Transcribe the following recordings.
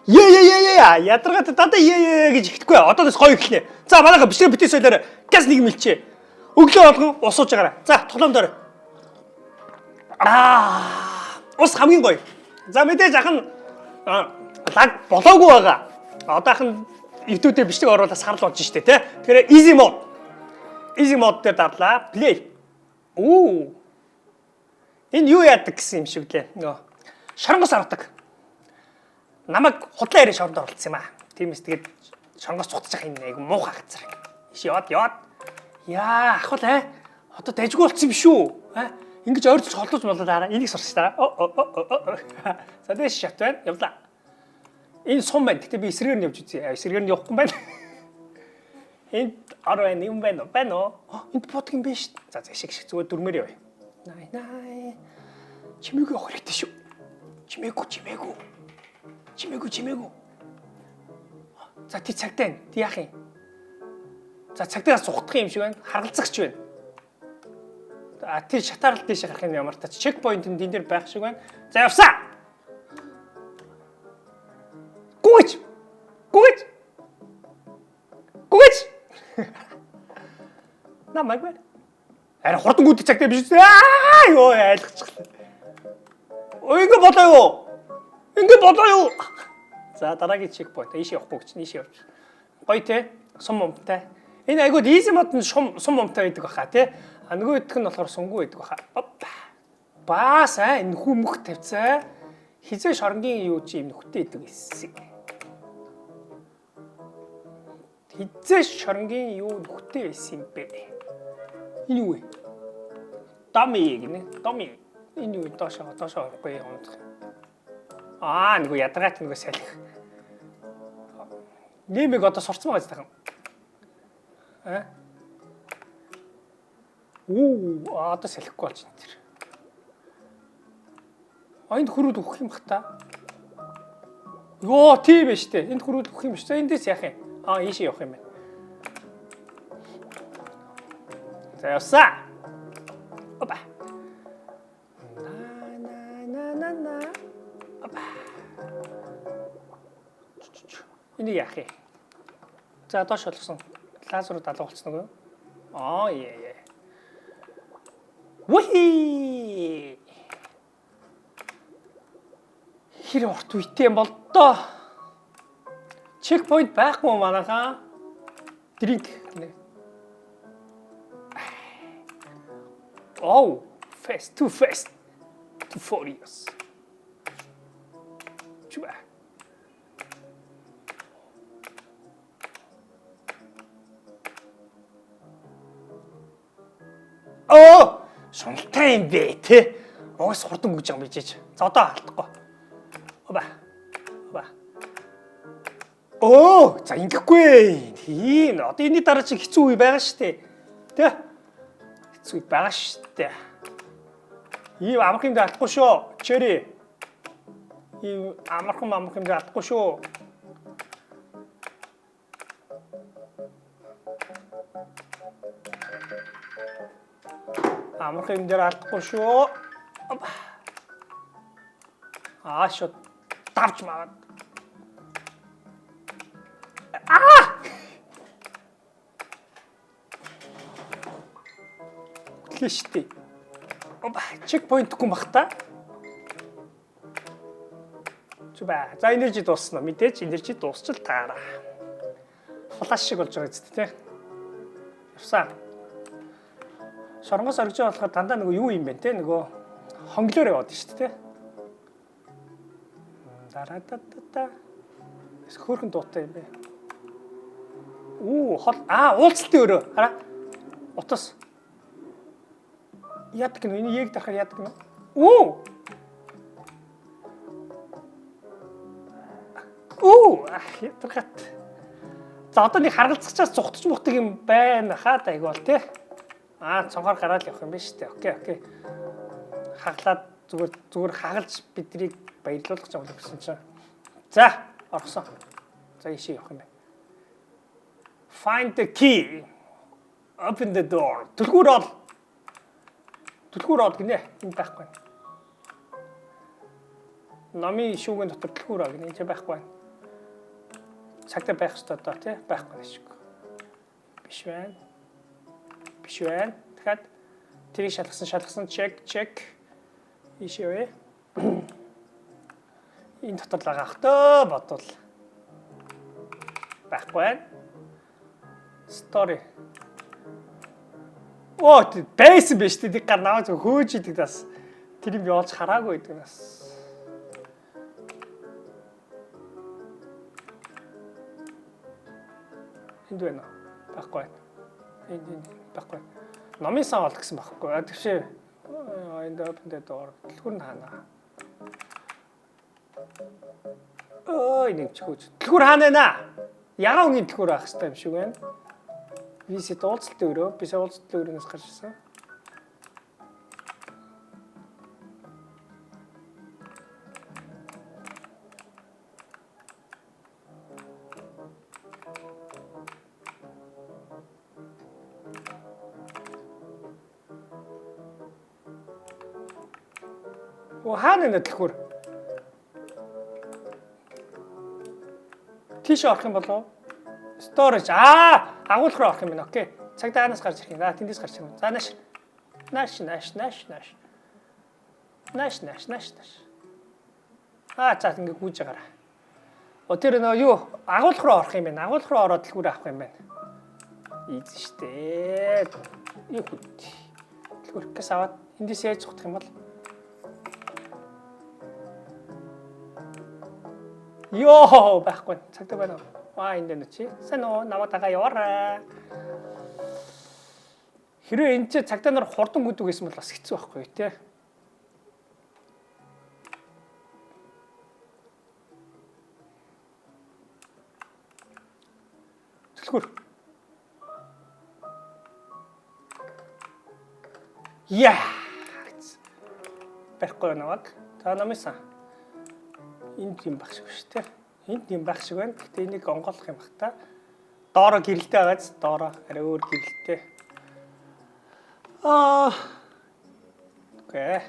Ядаргаад дандаа гэж ихтэхгүй. Одоос гоё эхлэнэ. За манайха бичлэг битээ соёлоор газ нэг мэлчээ. Өглөө болгон ус ууж байгаарай. За тоглоом дээр. Ус хамгийн гоё. За мэдээж ахын лаг болоогүй байгаа. Одоохан YouTube-дээр бичлэг оруулаад санал болж штэ тий. Тэгэхээр easy mode. Easy mode дээр дарлаа. Play. Энэ юу яадаг гэсэн юм шиг лээ. Нөгөө шоронгос авдаг. Намайг худлаа ярэ шоронд оролцсон юм аа. Тиймээс тэгээд шоронгос цугтчих юм нэг муухай газар. Иш яваад. Яа, ахвал одоо дайггүй болцсон юм шүү. Ингэж ойртож холдож болоо энийг сурч та. За дэш шат байна. Явлаа. Энэ сум байна. Гэтэ би эсрэгээр нь явж үзье. Эсрэгээр нь явахгүй байна. Энд арай юм байна уу? Энд бодох юм биш. За шиг зүгээр дөрмөр явъя. Най. Чимээгүй явах хэрэгтэй шүү. Чимээгүй. За тий цагтаа байна. Тий яах юм? За цагтаас сухтах юм шиг байна. Харгалзахч байна. Тий шатаарал тийш гарах юм ямар тач чекпоинт энэ дээр байх шиг байна. За явсаа. Гүйж. Намайг байна. Арай хурдан гүйдэг цагтаа биш үү? Йоо айлгачихлаа. Ингэ болоо юу? За дараагийн чекпоинт ийш явахгүй гэж ийш явж. Гоё те. Сум момтай. Энэ айгууд easy mode нь сум момтай байдаг баха те. Нөгөө идэх нь болохоор сунгүй байдаг баха. Баас энэ хүмүүх тавьцаа. Хизээ шоронгийн юу чи юм нөхтэй идэг эсэг. Хизээ шоронгийн юу нөхтэй байсан юм бэ? Энэ юу вэ? Дами гинэ. Энэ юу доошоо орохгүй юм. Нөгөө ядаргаач нөгөө салхи. Нэмэг одоо сурцсан байгаа зү тахам. Одоо салхихгүй болж энэ тэр. Энд хөрүүд өгөх юм бах та. Йоо, тийм ээ штэ. Энд хөрүүд өгөх юм шүү. Эндээс яах юм? Ийшээ явах юм байна. За явсаа. Опа. Энийг яах юм? За доош болгосон. Лазер руу далуу болцсон уу? Вуи! Хэр урт үйтэй юм бол доо. Чекпоинт байхгүй манайхаа. Дринк. Too fast. Too furious. Чуба. Шунтай юм бэ те. Уус хурдан гүйж байгаа юм бижээж. За одоо алдахгүй. Оба. За ингэхгүй. Тийм. Одоо энэний дараа чи хэцүү үе байгаа шүү дээ. Тэ? Хэцүү үе байгаа шүү дээ. Ийм амарх юм даахгүй шүү. Чери. Ийм амарх юм даахгүй шүү. Амарх юм дээр алдахгүй шүү. Шот давж маад. Клиштэй. Чекпоинтгүй бах та. Чуба. За энержи дуусна. Мэдээж энержи дуусчил таараа. Флаш шиг болж байгаа зү тэ. Явсаа. Шоронгоос орж байгаа болохоор дандаа нөгөө юу юм бэ те нөгөө хонглоор яваад шүү дээ те. Дараатата. Хөөрхөн дуутай юм бэ. Уулзалтын өрөө. Хараа. Утас. Яадаг гэнэ? Энэ яг дахаар яадаг гэнэ? Ядаргат. За одоо нэг харгалзахчаас зүхтж мухдаг юм байна хаа айгу бол те. Цонхоор гараад явах юм байна шүү дээ. Окей. Хаглаад зүгээр хагалж биднийг баярлуулах гэж байгаа гэсэн чинь. За, орсон. За ийшээ явах юм байна. Find the key. Open the door. Түлхүүр ол гинэ. Энд байхгүй. Номын шүүгэн дотор түлхүүр ол гинэ. Энд байхгүй. Цагтаа байх ёстой доо тий байхгүй нэг шиг. Биш байна. Биш байна. Дахиад тэрийг шалгасан check. Ишээ. Энэ дотор л байгаа хтөө бодвол байхгүй байна. Story. Оо бейс биш тий гар наваа зөв хөөж идэг бас. Тэр юм явуулж хараагүй гэдэг нас. Энд байна. Байхгүй байна. Энд байхгүй. Номын сан бол гэсэн байхгүй. Тэгшээ энд open the door. Дэлгүүр нь хаана? Энийг чигөөж. Дэлгүүр хаана байна? Ягаан үгийн дэлгүүр авах хэрэгтэй юм шиг байна. Visit уулзалт өрөө. Бис уулзалт өрөөнөөс гарч ирсэн. Хаана нэ дэлгүүр? Тийш орох юм болов? Storage. Агуулх руу орох юм байна. Окей. Цагдаагаас гарч ирэх юм. Тэндээс гарч ирэх юм. За нааш. За ингэ гүйж байгаарай. Тэр нөө юу? Агуулх руу орох юм байна. Агуулх руу ороод дэлгүүр авах юм байна. Ийз штэ. Юу хөт. Дэлгүүрээс аваад эндээс яаж зогтох юм бол? Йоо байхгүй. Цагтаа байна. Энд нь чи. Сайн уу? Наваадаага яваарай. Хэрвээ энэ чи цагтаа нар хурдан гүдэг гэсэн бол бас хэцүү байхгүй тий. Дэлгүүр. Байхгүй наваг. Та намайсан. Энд юм байх шиг биш те. Энд юм байх шиг байна. Гэтэ энийг онгойлох юм бах та. Доороо гэрэлтэй байгааз доороо арай өөр гэрэлтэй. Окей.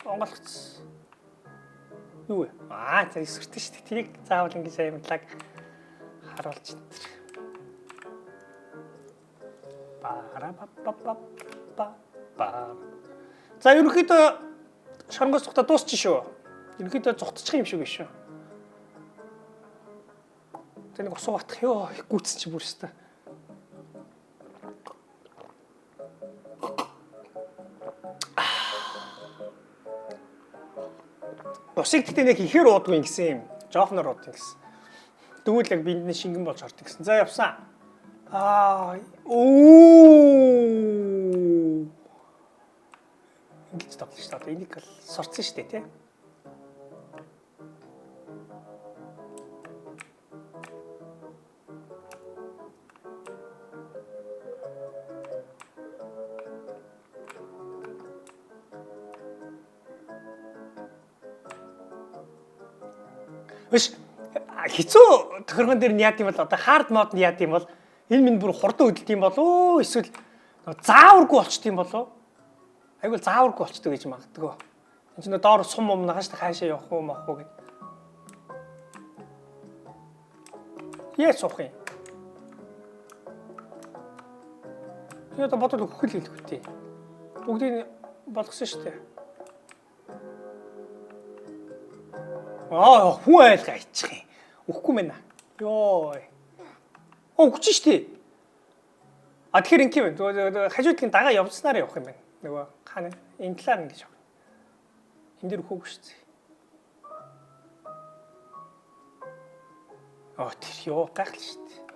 Онгойлгоц. Юу вэ? За эсвэртэй шүү дээ. Тэрийг заавал ингэ саймтлаг харуулж энэ. За ерөнхийдөө шоронгоос цухтаа дуусчих шүү. Ерөнхийдөө цухтчих юм шиг биш шүү. Тэнийг усуу батах ёо гүйтс чи бүр өстэй. Усыг тэгтээ нэг ихээр уудгүй гэсэн юм. Жоохноор ууддаг гэсэн. Тэгвэл яг биндний шингэн болж ордог гэсэн. За явсан. Ингэж тоглож шүү дээ. Энийг сурцсан шүү дээ, тий. Биш хэцүү тохиргон дээр нь яад юм бол одоо хард мод нь яад юм бол энэ минь бүр хурдан хөдөлт юм болов эсвэл зааваргүй болчт юм болов айгуул зааваргүй болчтой гэж магадгүй энэ ч нөө доор сум нагаш хаашаа явах уу мах уу гэд яаж суух юм яа та бодол хөхөл хэлэхтэй бүгдийг болгосон шүү дээ хүн айлга иччих юм. Өгөхгүй мэнэ. Йоо. Өгч штий. Тэгэхээр ингэ юм. Хажуудлын дагаа явцснаар явах юм байна. Нөгөө хаана энэ талаар ингэж явах. Энд дэр өгөөгүй штий. Тэр ёо гайхал штий.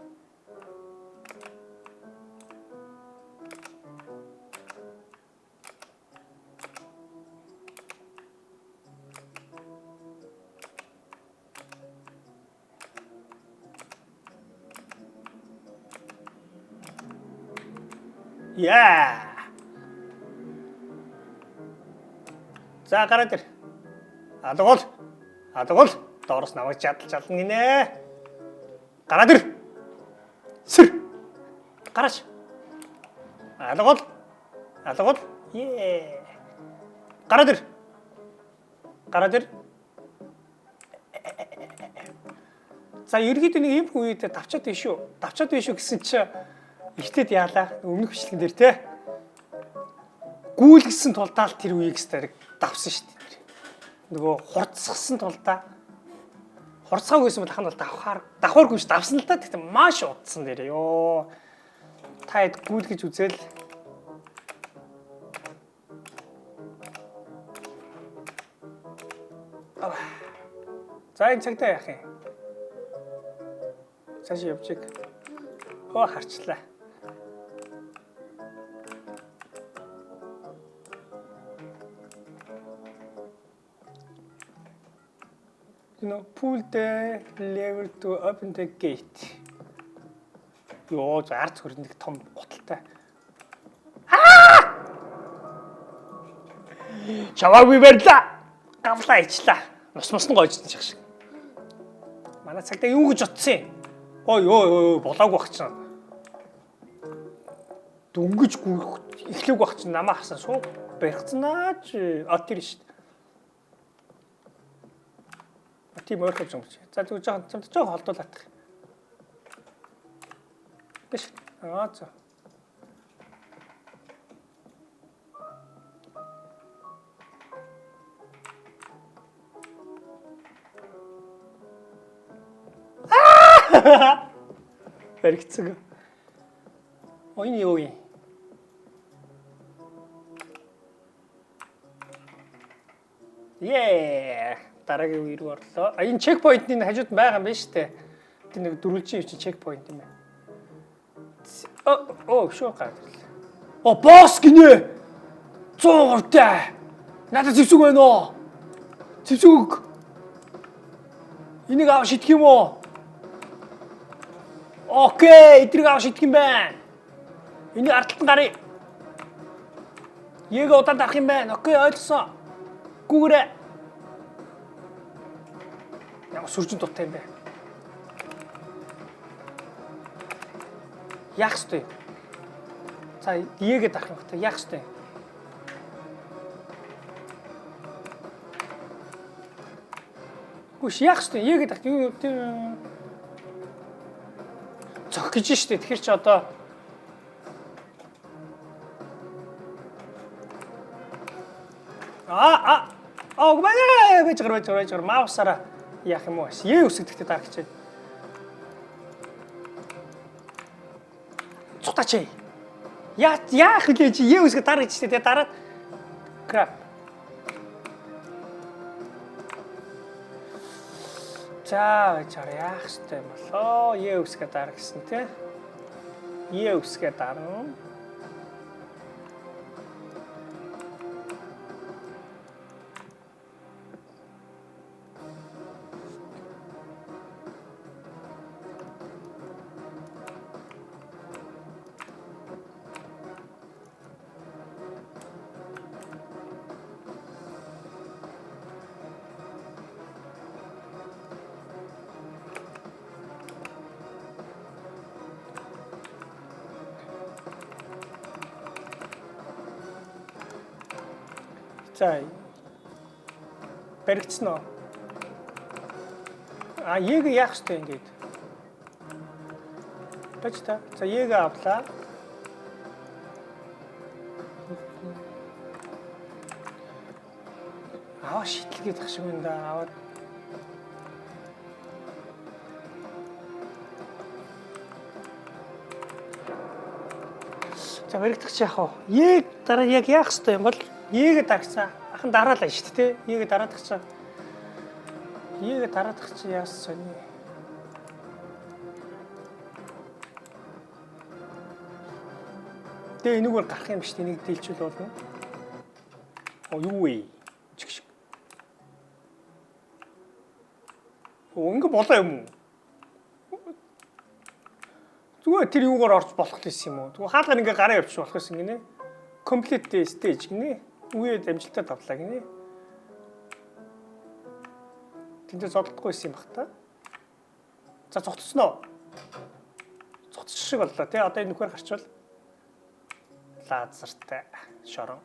За гараад ир. Адгуул. Доороос намайг чадална гинэ. Гараад ир. Сэр. Гараач. Адгуул. Гараад ир. За ерөөдөө нэг ийм үед давчаад биш үү? Давчаад биш үү гэсэн чи ихтэд яалаа. Өмнөх бичлэгэн дээр те. Гүйлгэсэн тулдаа л тэр үеийг старыг давсан шүү дээ. Нөгөө хурцсан тулдаа хурцгаагүй байсан бол ханаа давхааргүй ш давсан л та. Тэгтээ маш удсан дээр ёо. Та хэд гүйлгэж үзэл. За энэ цагтаа яах юм? Цааш явж иг. Оо харчлаа. Pull the lever to open the gate. Ёо, ард хөрөнд нэг том гуталтай. Чаваагүй барьлаа. Гавлаа ичлаа. Нус нь гоожсон ч шиг. Манай цагтаа юу гэж утсан юм? Ой болоогүй бах чинь. Дөнгөж эхлэх бах чинь намаа хасан суу барьцнаа ч отир шүү дээ. Тийм өөр хэмжээ юм чи. За зүгээр жоохон холдуулаад. Биш. За. Баригцэг. Энэ юу юм? Дараагийн үе рүү орлоо. Энэ чекпоинтны хажууд байгаа юм байна шүү дээ. Тэр нэг дөрвөлжин чи чекпоинт юм байна. Шуу гадарлаа. Босс гинэ. 100 гуртай. Надад зэвсэг байна уу? Зэвсэг. Энийг аваа шидэх юм уу? Окей, эдрийг аваа шидэх юм байна. Энийг ардталтан гарыг. Яг удаан дарах юм байна. Окей, ойлгосон. Гүүрээ. Ямар сүржин дуттай юм бэ? Яах ёстой? За, ийгээд дарах юм байна. Яах ёстой? Гүш яах ёстой? Ийгээд дарах. Тэр цог гэж штэ. Тэгэхээр чи одоо байж маусаараа яах юм уу? Ээ үсгдэхтэй дарах гэж. Цутаач. Яах вэ чи ээ үсгэ дарах гэж тэгээ дараад крап. За яах ёстой юм болоо? Ээ үсгэ дарах гэсэн тий. Ээ үсгэ дарна. За баригдсан уу? Яг яах ёстой ингэж. Бач та. За яг авлаа. Шитлгээд ах шиг байна да. Аваад. За баригдах яах вэ? Яг дараа яг яах ёстой юм бол Ийгээ дарагцаа. Ахан дараалаа шүү дээ, тий. Ийгээ дараадах чаа. Ийгээ дараадах чи яасан сони. Тэгээ энэгээр гарах юм биш, энийг дийлчүүл болно. Юу вэ? Чигш. Ингээ болоо юм уу? Зүгээр тэр юугаар орж болох гэсэн юм уу? Зүгээр хаалгаар ингээ гараа явчих болох гэсэн гинэ. Complete stage гинэ. Үеэд амжилтад авлаа гинэ. Тэндээ зодтолгойсэн юм бах та. За зогтсон уу? Зогтсон шиг боллоо тий. Одоо энэ нөхөр гарчвал лазертай шорон.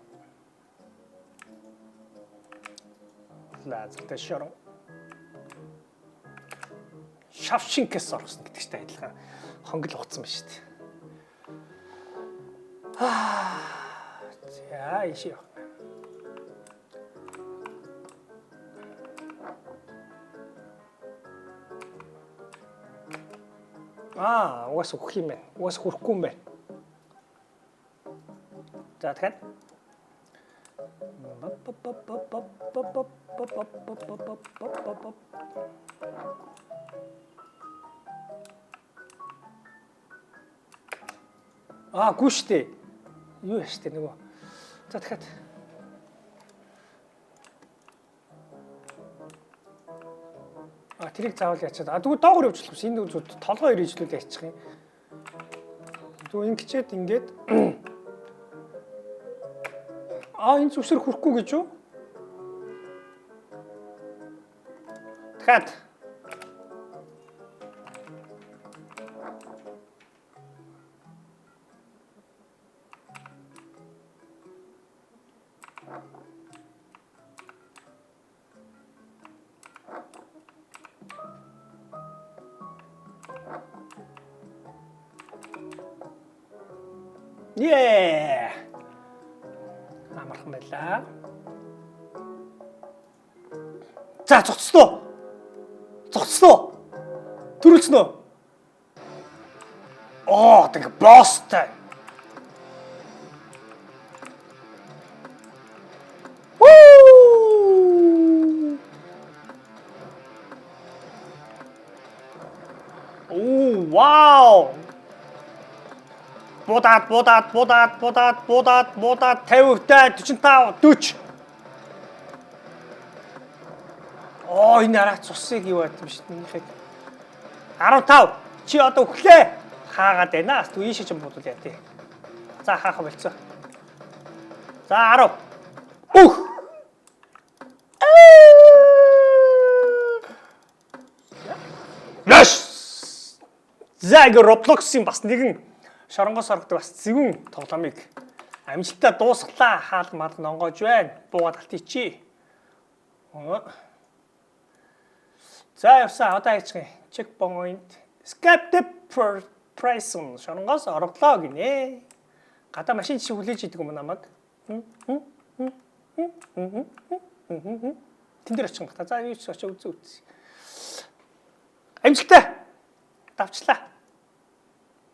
Лазертай шорон. Шавшинкээс орсон гэдэг чинь адилхан хонгил утсан байна шүү дээ. За ишээ явах. Угаас өгөх юм байна. Угаас хүрхгүй юм байна. За тэгэхээр гүн штэ. Юу яаш тэ нөгөө. За дахиад. Тэрийг заавал ячаад. Тэгвэл доогуур явуулчих юм. Энэ үзүүд толгой ирээжлүүл яачих юм. Тэгвэл ингэчээд ингээд энэ зүсэр хүрхгүй гэж юу? Дахиад. Амархан байлаа. За цогцлоо. Төрүүлсэн үү? Тэг босстай. Вау! Будаад 50-тай 45 40. Энэ араа цусыг юу байт юм шүү дээ. 15. Чи одоо өглөө хаагаад байна. Тэгвэл ийшээ ч юм бодвол яа тий. За хаах болцоо. За 10. За ингэ Roblox-ийн бас нэгэн шоронгоос ордог бас зэвүүн тоглоомыг амжилттай дуусглаа. Хаал мал нонгож байна. Буугаад алтичи. За явсаа одоо яачих юм. Checkpoint. Escape the prison. Шоронгоос ороглоо гинэ. Гадаа машин шиг хүлээж идэг юм намайг. Тэн дээр очих юм байна. За юу ч очиж үзье. Амжилттай. Давчлаа.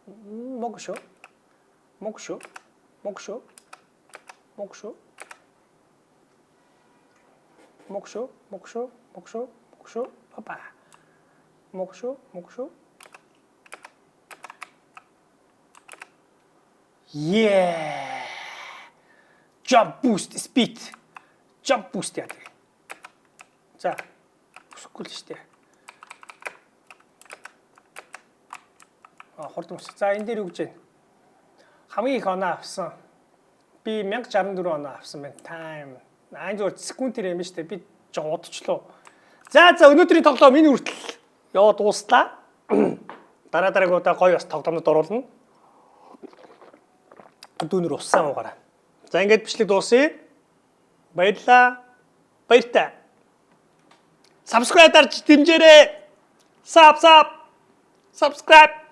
Могшо. Опа. Могшо. Jump boost speed. Jump boost яа. За. Хүсэхгүй л штэ. Хурдан ус. За энэ дээр юу гэж байна? Хамгийн их оноо авсан. Би 1064 оноо авсан байна. Time. Зүгээр секундээр юм шүү дээ. Би жоо удчлоо. За өнөөдрийн тоглоом энэ хүртэл яваа дууслаа. Дараа удаа гоё бас тоглоомнод оруулна. Дүүнэр уссаа уугаарай. За ингээд бичлэг дуусъя. Баярлалаа. Баяртай. Subscribe дарж дэмжээрэй. Subscribe.